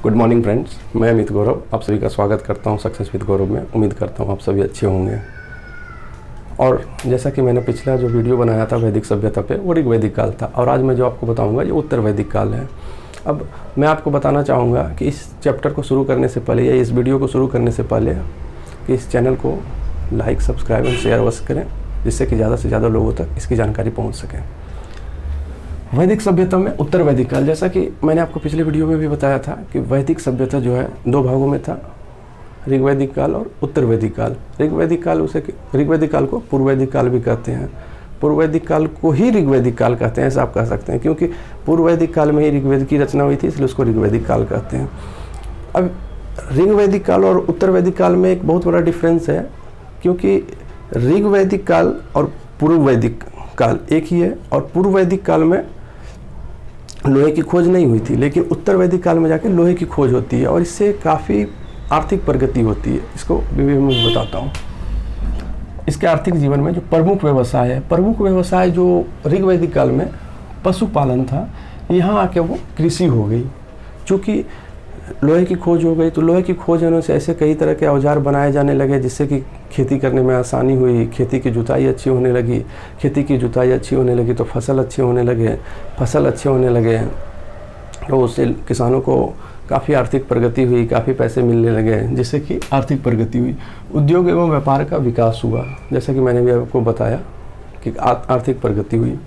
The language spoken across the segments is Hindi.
गुड मॉर्निंग फ्रेंड्स, मैं अमित गौरव आप सभी का स्वागत करता हूं सक्सेस विद गौरव में। उम्मीद करता हूं आप सभी अच्छे होंगे। और जैसा कि मैंने पिछला जो वीडियो बनाया था वैदिक सभ्यता पे, वो ऋग्वैदिक काल था, और आज मैं जो आपको बताऊंगा ये उत्तर वैदिक काल है। अब मैं आपको बताना चाहूँगा कि इस चैप्टर को शुरू करने से पहले या इस वीडियो को शुरू करने से पहले कि इस चैनल को लाइक, सब्सक्राइब एंड शेयर अवश्य करें, जिससे कि ज़्यादा से ज़्यादा लोगों तक इसकी जानकारी पहुँच सके। वैदिक सभ्यता में उत्तर वैदिक काल, जैसा कि मैंने आपको पिछले वीडियो में भी बताया था कि वैदिक सभ्यता जो है दो भागों में था, ऋग्वैदिक काल और उत्तर वैदिक काल। ऋग्वैदिक काल को पूर्व वैदिक काल भी कहते हैं, पूर्व वैदिक काल को ही ऋग्वैदिक काल कहते हैं, ऐसा आप कह सकते हैं, क्योंकि पूर्व वैदिक काल में ही ऋग्वेद की रचना हुई थी, इसलिए उसको ऋग्वैदिक काल कहते हैं। अब ऋग्वैदिक काल और उत्तर वैदिक काल में एक बहुत बड़ा डिफरेंस है, क्योंकि ऋग्वैदिक काल और पूर्व वैदिक काल एक ही है, और पूर्व वैदिक काल में लोहे की खोज नहीं हुई थी, लेकिन उत्तर वैदिक काल में जाके लोहे की खोज होती है, और इससे काफ़ी आर्थिक प्रगति होती है। इसको भी मैं बताता हूँ। इसके आर्थिक जीवन में जो प्रमुख व्यवसाय है, प्रमुख व्यवसाय जो ऋग्वैदिक काल में पशुपालन था, यहाँ आके वो कृषि हो गई। चूँकि लोहे की खोज हो गई, तो लोहे की खोज होने से ऐसे कई तरह के औजार बनाए जाने लगे, जिससे कि खेती करने में आसानी हुई, खेती की जुताई अच्छी होने लगी। खेती की जुताई अच्छी होने लगी तो फसल अच्छे होने लगे, तो उससे किसानों को काफ़ी आर्थिक प्रगति हुई, काफ़ी पैसे मिलने लगे, जिससे कि आर्थिक प्रगति हुई। उद्योग एवं व्यापार का विकास हुआ, जैसा कि मैंने भी आपको बताया कि आर्थिक प्रगति हुई।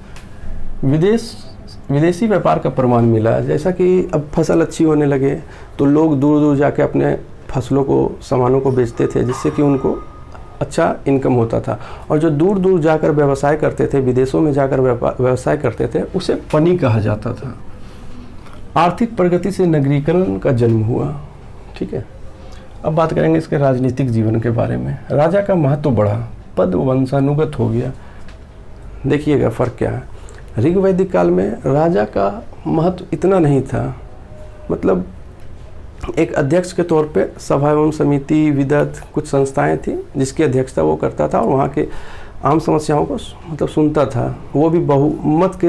विदेशी व्यापार का प्रमाण मिला, जैसा कि अब फसल अच्छी होने लगे तो लोग दूर दूर जाके अपने फसलों को, सामानों को बेचते थे, जिससे कि उनको अच्छा इनकम होता था। और जो दूर दूर जाकर व्यवसाय करते थे, विदेशों में जाकर व्यवसाय करते थे, उसे पनी कहा जाता था। आर्थिक प्रगति से नगरीकरण का जन्म हुआ। ठीक है, अब बात करेंगे इसके राजनीतिक जीवन के बारे में। राजा का महत्व बढ़ा, पद वंशानुगत हो गया। देखिएगा फ़र्क क्या है। ऋग्वैदिक काल में राजा का महत्व इतना नहीं था, मतलब एक अध्यक्ष के तौर पे सभा एवं समिति, विदत, कुछ संस्थाएं थी जिसकी अध्यक्षता वो करता था, और वहाँ के आम समस्याओं को मतलब सुनता था। वो भी बहुमत के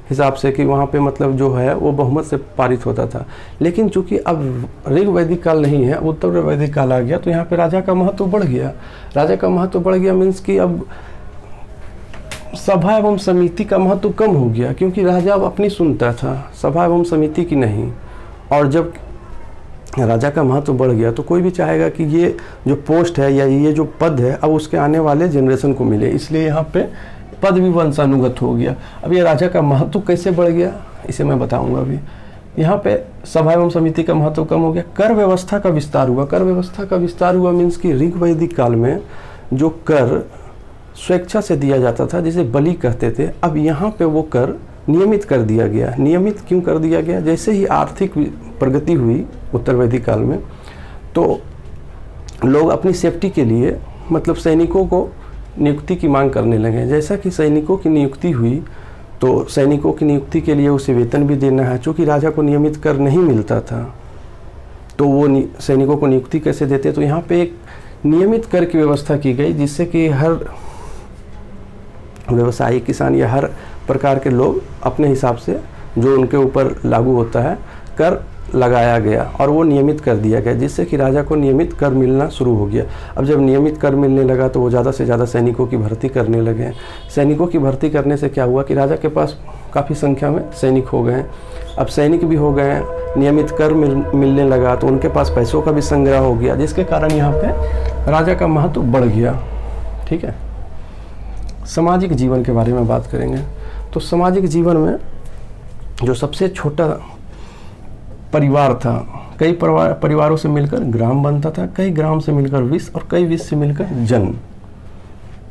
हिसाब से, कि वहाँ पे मतलब जो है वो बहुमत से पारित होता था। लेकिन चूंकि अब ऋग्वैदिक काल नहीं है, उत्तर वैदिक काल आ गया, तो यहाँ पे राजा का महत्व बढ़ गया। राजा का महत्व बढ़ गया मीन्स कि अब सभा एवं समिति का महत्व कम हो गया, क्योंकि राजा अब अपनी सुनता था, सभा एवं समिति की नहीं। और जब राजा का महत्व बढ़ गया तो कोई भी चाहेगा कि ये जो पोस्ट है या ये जो पद है अब उसके आने वाले जनरेशन को मिले, इसलिए यहाँ पे पद भी वंशानुगत हो गया। अब ये राजा का महत्व कैसे बढ़ गया, इसे मैं बताऊंगा अभी। यहाँ पे सभा एवं समिति का महत्व कम हो गया। कर व्यवस्था का विस्तार हुआ। कर व्यवस्था का विस्तार हुआ मीन्स कि ऋग्वैदिक काल में जो कर स्वेच्छा से दिया जाता था, जिसे बलि कहते थे, अब यहाँ पे वो कर नियमित कर दिया गया। नियमित क्यों कर दिया गया? जैसे ही आर्थिक प्रगति हुई उत्तर वैदिक काल में, तो लोग अपनी सेफ्टी के लिए मतलब सैनिकों को नियुक्ति की मांग करने लगे। जैसा कि सैनिकों की नियुक्ति हुई, तो सैनिकों की नियुक्ति के लिए उसे वेतन भी देना है। चूँकि राजा को नियमित कर नहीं मिलता था, तो वो सैनिकों को नियुक्ति कैसे देते? तो यहाँ पे एक नियमित कर की व्यवस्था की गई, जिससे कि हर व्यवसायी, किसान या हर प्रकार के लोग अपने हिसाब से जो उनके ऊपर लागू होता है कर लगाया गया, और वो नियमित कर दिया गया, जिससे कि राजा को नियमित कर मिलना शुरू हो गया। अब जब नियमित कर मिलने लगा तो वो ज़्यादा से ज़्यादा सैनिकों की भर्ती करने लगे। सैनिकों की भर्ती करने से क्या हुआ कि राजा के पास काफ़ी संख्या में सैनिक हो गए। अब सैनिक भी हो गए, नियमित कर मिलने लगा, तो उनके पास पैसों का भी संग्रह हो गया, जिसके कारण यहाँ पे राजा का महत्व बढ़ गया। ठीक है, सामाजिक जीवन के बारे में बात करेंगे। तो सामाजिक जीवन में जो सबसे छोटा परिवार था, कई परिवारों से मिलकर ग्राम बनता था, कई ग्राम से मिलकर विश्व, और कई विश्व से मिलकर जन।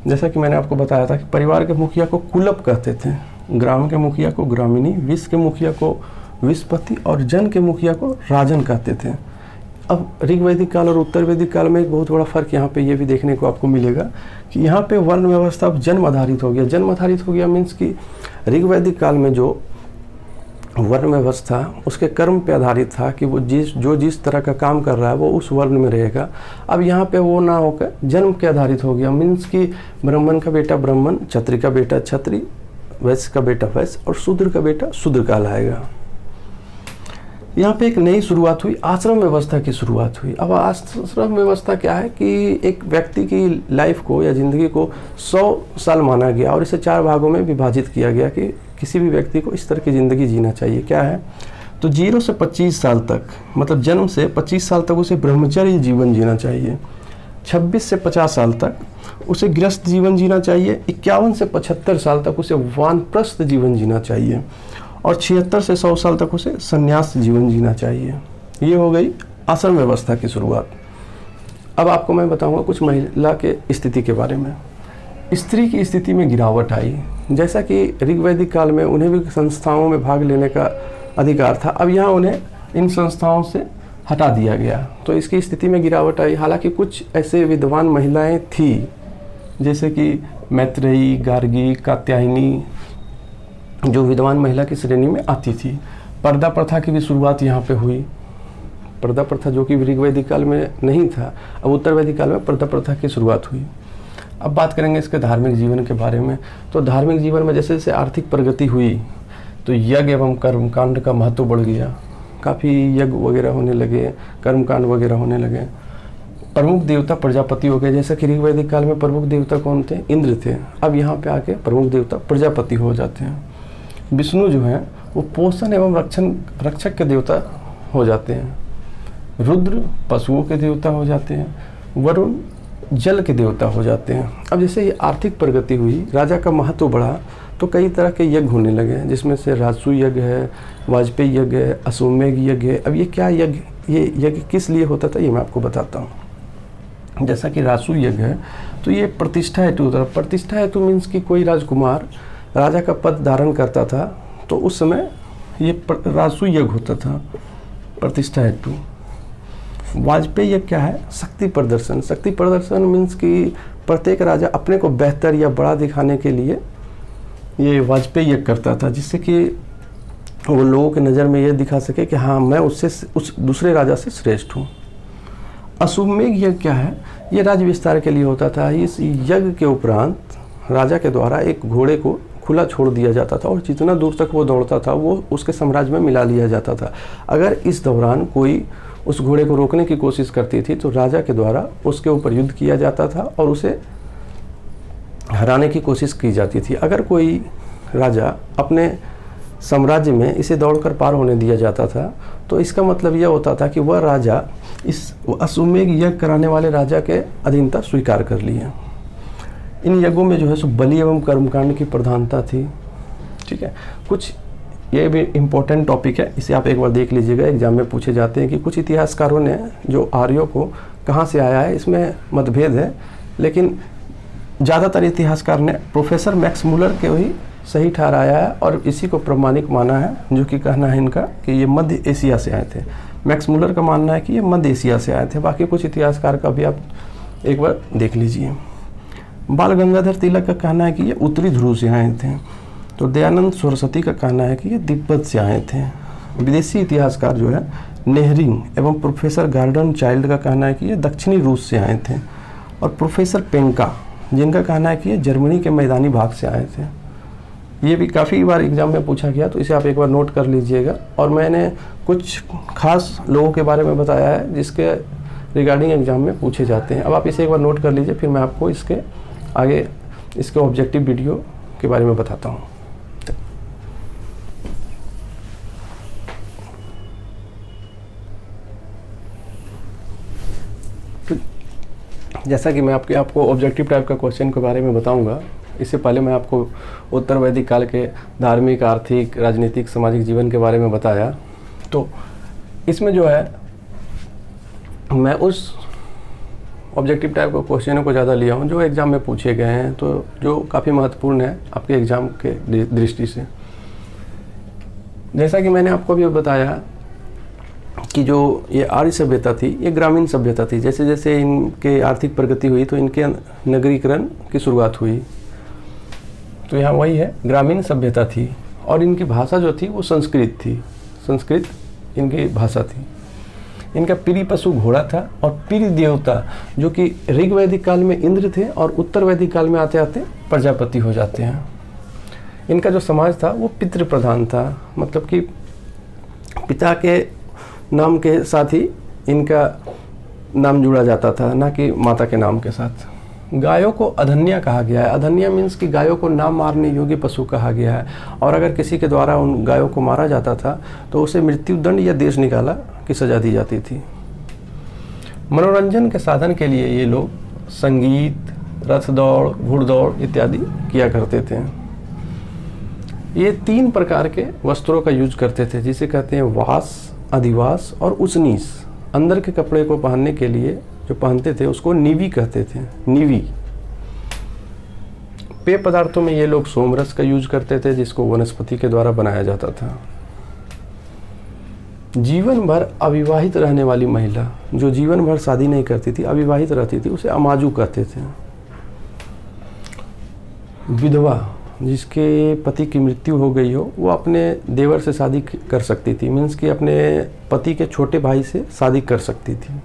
जैसा कि मैंने आपको बताया था कि परिवार के मुखिया को कुलप कहते थे, ग्राम के मुखिया को ग्रामिणी, विश्व के मुखिया को विश्वपति, और जन के मुखिया को राजन कहते थे। अब ऋग्वैदिक काल और उत्तर वैदिक काल में एक बहुत बड़ा फ़र्क यहाँ पे ये भी देखने को आपको मिलेगा कि यहाँ पे वर्ण व्यवस्था अब जन्म आधारित हो गया। जन्म आधारित हो गया मीन्स कि ऋग्वैदिक काल में जो वर्ण व्यवस्था उसके कर्म पे आधारित था, कि वो जिस तरह का काम कर रहा है वो उस वर्ण में रहेगा। अब यहाँ पे वो ना होकर जन्म के आधारित हो गया, मीन्स कि ब्राह्मण का बेटा ब्राह्मण, क्षत्रिय का बेटा क्षत्रिय, वैश्य का बेटा वैश्य, और शूद्र का बेटा शूद्र कहलाएगा। यहाँ पे एक नई शुरुआत हुई, आश्रम व्यवस्था की शुरुआत हुई। अब आश्रम व्यवस्था क्या है कि एक व्यक्ति की लाइफ को या ज़िंदगी को 100 साल माना गया और इसे 4 भागों में विभाजित किया गया कि किसी भी व्यक्ति को इस तरह की ज़िंदगी जीना चाहिए। क्या है, तो 0 से 25 साल तक, मतलब जन्म से 25 साल तक उसे ब्रह्मचर्य जीवन जीना चाहिए। 26 से 50 साल तक उसे गृहस्थ जीवन जीना चाहिए। 51 से 75 साल तक उसे वानप्रस्थ जीवन जीना चाहिए और 76 से 100 साल तक उसे संन्यास जीवन जीना चाहिए। ये हो गई आश्रम व्यवस्था की शुरुआत। अब आपको मैं बताऊंगा कुछ महिला के स्थिति के बारे में। स्त्री की स्थिति में गिरावट आई। जैसा कि ऋग्वैदिक काल में उन्हें भी संस्थाओं में भाग लेने का अधिकार था, अब यहाँ उन्हें इन संस्थाओं से हटा दिया गया, तो इसकी स्थिति में गिरावट आई। हालांकि कुछ ऐसे विद्वान महिलाएं थी जैसे कि मैत्रेयी, गार्गी, कात्यायनी, जो विद्वान महिला की श्रेणी में आती थी। पर्दा प्रथा की भी शुरुआत यहाँ पे हुई। पर्दा प्रथा जो कि ऋग्वैदिक काल में नहीं था, अब उत्तर वैदिक काल में पर्दा प्रथा की शुरुआत हुई। अब बात करेंगे इसके धार्मिक जीवन के बारे में। तो धार्मिक जीवन में जैसे जैसे आर्थिक प्रगति हुई तो यज्ञ एवं कर्मकांड का महत्व बढ़ गया। काफ़ी यज्ञ वगैरह होने लगे, कर्मकांड वगैरह होने लगे। प्रमुख देवता प्रजापति हो गए। जैसे कि ऋग्वैदिक काल में प्रमुख देवता कौन थे? इंद्र थे। अब यहाँ पे आके प्रमुख देवता प्रजापति हो जाते हैं। विष्णु जो हैं वो पोषण एवं रक्षक के देवता हो जाते हैं। रुद्र पशुओं के देवता हो जाते हैं। वरुण जल के देवता हो जाते हैं। अब जैसे ये आर्थिक प्रगति हुई, राजा का महत्व बढ़ा, तो कई तरह के यज्ञ होने लगे, जिसमें से राजसूय यज्ञ है, वाजपेयी यज्ञ है, अश्वमेध यज्ञ है। अब ये क्या यज्ञ, ये यज्ञ किस लिए होता था ये मैं आपको बताता हूँ। जैसा कि राजसूय यज्ञ है तो ये प्रतिष्ठा हेतु होता था। प्रतिष्ठा हेतु मीन्स कि कोई राजकुमार राजा का पद धारण करता था तो उस समय ये राजसूय यज्ञ होता था, प्रतिष्ठा हेतु। वाजपेयी यज्ञ क्या है? शक्ति प्रदर्शन। शक्ति प्रदर्शन मीन्स कि प्रत्येक राजा अपने को बेहतर या बड़ा दिखाने के लिए ये वाजपेयी यज्ञ करता था, जिससे कि वो लोगों के नज़र में ये दिखा सके कि हाँ मैं उससे उस दूसरे राजा से श्रेष्ठ हूँ। अश्वमेध यज्ञ क्या है? ये राज्य विस्तार के लिए होता था। इस यज्ञ के उपरांत राजा के द्वारा एक घोड़े को खुला छोड़ दिया जाता था और जितना दूर तक वो दौड़ता था वो उसके साम्राज्य में मिला लिया जाता था। अगर इस दौरान कोई उस घोड़े को रोकने की कोशिश करती थी तो राजा के द्वारा उसके ऊपर युद्ध किया जाता था और उसे हराने की कोशिश की जाती थी। अगर कोई राजा अपने साम्राज्य में इसे दौड़कर पार होने दिया जाता था तो इसका मतलब यह होता था कि वह राजा इस अश्वमेध यज्ञ कराने वाले राजा के अधीनता स्वीकार कर लिए। इन यज्ञों में जो है सो बलि एवं कर्मकांड की प्रधानता थी। ठीक है, कुछ ये भी इम्पोर्टेंट टॉपिक है, इसे आप एक बार देख लीजिएगा, एग्जाम में पूछे जाते हैं कि कुछ इतिहासकारों ने जो आर्यों को कहाँ से आया है इसमें मतभेद है, लेकिन ज़्यादातर इतिहासकार ने प्रोफेसर मैक्स मुलर के ही सही ठहराया है और इसी को प्रमाणिक माना है, जो कि कहना है इनका कि ये मध्य एशिया से आए थे। मैक्स मुलर का मानना है कि ये मध्य एशिया से आए थे। बाकी कुछ इतिहासकार का भी आप एक बार देख लीजिए। बाल गंगाधर तिलक का कहना है कि ये उत्तरी ध्रुव से आए थे। तो दयानंद सरस्वती का कहना है कि ये तिब्बत से आए थे। विदेशी इतिहासकार जो है नेहरिंग एवं प्रोफेसर गार्डन चाइल्ड का कहना है कि ये दक्षिणी रूस से आए थे। और प्रोफेसर पेंका जिनका कहना है कि ये जर्मनी के मैदानी भाग से आए थे। ये भी काफ़ी बार एग्जाम में पूछा गया, तो इसे आप एक बार नोट कर लीजिएगा। और मैंने कुछ खास लोगों के बारे में बताया है जिसके रिगार्डिंग एग्जाम में पूछे जाते हैं। अब आप इसे एक बार नोट कर लीजिए, फिर मैं आपको इसके आगे इसके ऑब्जेक्टिव वीडियो के बारे में बताता हूँ। जैसा कि मैं आपको ऑब्जेक्टिव टाइप का क्वेश्चन के बारे में बताऊंगा, इससे पहले मैं आपको उत्तर वैदिक काल के धार्मिक, आर्थिक, राजनीतिक, सामाजिक जीवन के बारे में बताया। तो इसमें जो है मैं उस ऑब्जेक्टिव टाइप के क्वेश्चनों को ज़्यादा लिया हूँ जो एग्ज़ाम में पूछे गए हैं, तो जो काफ़ी महत्वपूर्ण है आपके एग्ज़ाम के दृष्टि से। जैसा कि मैंने आपको अभी बताया कि जो ये आर्य सभ्यता थी ये ग्रामीण सभ्यता थी। जैसे जैसे इनके आर्थिक प्रगति हुई तो इनके नगरीकरण की शुरुआत हुई। तो यहाँ वही है, ग्रामीण सभ्यता थी। और इनकी भाषा जो थी वो संस्कृत थी, संस्कृत इनकी भाषा थी। इनका प्रिय पशु घोड़ा था और प्रिय देवता जो कि ऋग्वैदिक काल में इंद्र थे और उत्तर वैदिक काल में आते आते प्रजापति हो जाते हैं। इनका जो समाज था वो पितृ प्रधान था, मतलब कि पिता के नाम के साथ ही इनका नाम जुड़ा जाता था, ना कि माता के नाम के साथ। गायों को अधन्या कहा गया है। अधन्या मीन्स कि गायों को ना मारने योग्य पशु कहा गया है, और अगर किसी के द्वारा उन गायों को मारा जाता था तो उसे मृत्युदंड या देश निकाला की सजा दी जाती थी। मनोरंजन के साधन के लिए ये लोग संगीत, रथ दौड़, घुड़दौड़ इत्यादि किया करते थे। ये 3 प्रकार के वस्त्रों का यूज करते थे, जिसे कहते हैं वास, अधिवास और उचनीच। अंदर के कपड़े को पहनने के लिए जो पहनते थे उसको निवी कहते थे, निवी। पेय पदार्थों में ये लोग सोमरस का यूज करते थे, जिसको वनस्पति के द्वारा बनाया जाता था। जीवन भर अविवाहित रहने वाली महिला, जो जीवन भर शादी नहीं करती थी, अविवाहित रहती थी, उसे अमाजू कहते थे। विधवा, जिसके पति की मृत्यु हो गई हो, वो अपने देवर से शादी कर सकती थी, मीन्स कि अपने पति के छोटे भाई से शादी कर सकती थी।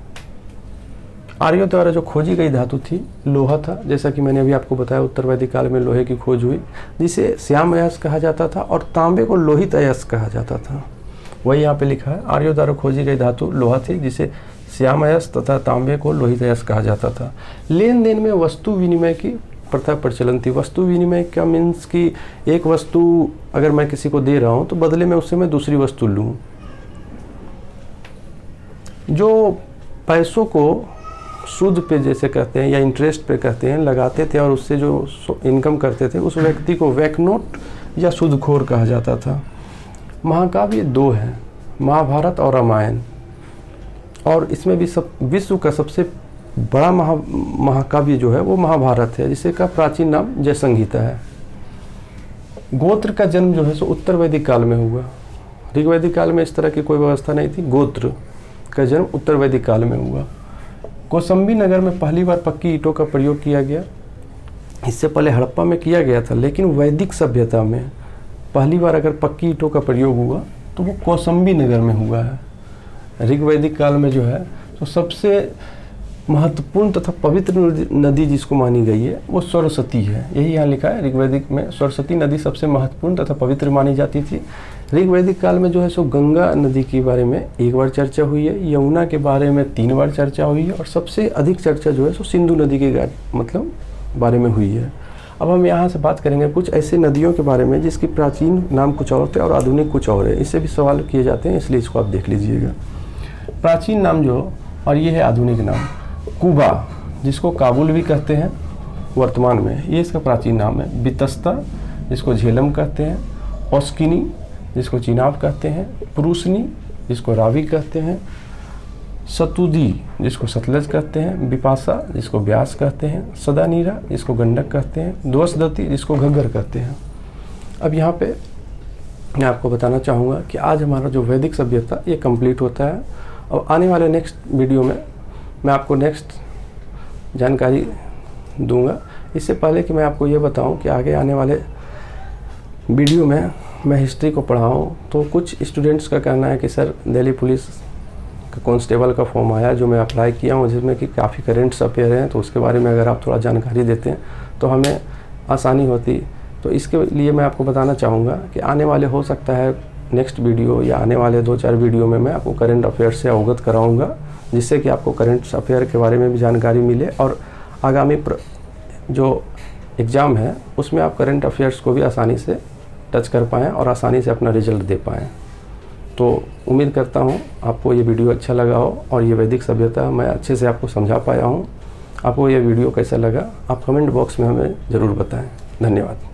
आर्यों द्वारा जो खोजी गई धातु थी लोहा था, जैसा कि मैंने अभी आपको बताया उत्तर वैदिक काल में लोहे की खोज हुई, जिसे श्याम अयस्क कहा जाता था, और तांबे को लोहित अयस्क कहा जाता था। वही यहाँ पे लिखा है, आर्यों द्वारा खोजी गई धातु लोहा थी, जिसे श्याम अयस्क तथा तांबे को लोहित अयस्क कहा जाता था। लेन देन में वस्तु विनिमय की प्रथा प्रचलन थी। वस्तु विनिमय का मीन्स कि एक वस्तु अगर मैं किसी को दे रहा हूँ तो बदले में उससे मैं दूसरी वस्तु लूँ। जो पैसों को सूद पे जैसे कहते हैं या इंटरेस्ट पे कहते हैं लगाते थे और उससे जो इनकम करते थे, उस व्यक्ति को वैकनोट या सूदखोर कहा जाता था। महाकाव्य 2 हैं, महाभारत और रामायण, और इसमें भी विश्व का सबसे बड़ा महाकाव्य जो है वो महाभारत है, जिसे का प्राचीन नाम जय संहिता है। गोत्र का जन्म जो है सो उत्तर वैदिक काल में हुआ। ऋग्वैदिक काल में इस तरह की कोई व्यवस्था नहीं थी। गोत्र का जन्म उत्तर वैदिक काल में हुआ। कौसंबी नगर में पहली बार पक्की ईंटों का प्रयोग किया गया। इससे पहले हड़प्पा में किया गया था, लेकिन वैदिक सभ्यता में पहली बार अगर पक्की ईंटों का प्रयोग हुआ तो वो कौसंबी नगर में हुआ है। ऋग्वैदिक काल में जो है तो सबसे महत्वपूर्ण तथा पवित्र नदी जिसको मानी गई है वो सरस्वती है। यही यहाँ लिखा है ऋग्वैदिक में, सरस्वती नदी सबसे महत्वपूर्ण तथा पवित्र मानी जाती थी। ऋग्वैदिक काल में जो है सो गंगा नदी के बारे में 1 बार चर्चा हुई है, यमुना के बारे में 3 बार चर्चा हुई है, और सबसे अधिक चर्चा जो है सो सिंधु नदी के मतलब बारे में हुई है। अब हम यहाँ से बात करेंगे कुछ ऐसे नदियों के बारे में जिसकी प्राचीन नाम कुछ और थे और आधुनिक कुछ और है। इससे भी सवाल किए जाते हैं, इसलिए इसको आप देख लीजिएगा। प्राचीन नाम जो, और ये है आधुनिक नाम। कुबा, जिसको काबुल भी कहते हैं वर्तमान में, ये इसका प्राचीन नाम है। बितस्ता, जिसको झेलम कहते हैं। ओस्किनी, जिसको चिनाब कहते हैं। पुरुषनी, जिसको रावी कहते हैं। सतुदी, जिसको सतलज कहते हैं। बिपाशा, जिसको ब्यास कहते हैं। सदानीरा, जिसको गंडक कहते हैं। ध्वसदती, जिसको घग्गर कहते हैं। अब यहाँ पे मैं आपको बताना चाहूँगा कि आज हमारा जो वैदिक सभ्यता ये कंप्लीट होता है, और आने वाले नेक्स्ट वीडियो में मैं आपको नेक्स्ट जानकारी दूंगा। इससे पहले कि मैं आपको ये बताऊं कि आगे आने वाले वीडियो में मैं हिस्ट्री को पढ़ाऊं, तो कुछ स्टूडेंट्स का कहना है कि सर दिल्ली पुलिस का कांस्टेबल का फॉर्म आया जो मैं अप्लाई किया हूं, जिसमें कि काफ़ी करेंट्स अफेयर हैं, तो उसके बारे में अगर आप थोड़ा जानकारी देते हैं तो हमें आसानी होती। तो इसके लिए मैं आपको बताना चाहूँगा कि आने वाले हो सकता है नेक्स्ट वीडियो या आने वाले 2-4 वीडियो में मैं आपको करंट अफेयर से अवगत कराऊँगा, जिससे कि आपको करंट अफेयर के बारे में भी जानकारी मिले, और आगामी जो एग्ज़ाम है उसमें आप करंट अफेयर्स को भी आसानी से टच कर पाएँ और आसानी से अपना रिजल्ट दे पाएँ। तो उम्मीद करता हूँ आपको ये वीडियो अच्छा लगा हो, और ये वैदिक सभ्यता मैं अच्छे से आपको समझा पाया हूँ। आपको ये वीडियो कैसा लगा आप कमेंट बॉक्स में हमें ज़रूर बताएं। धन्यवाद।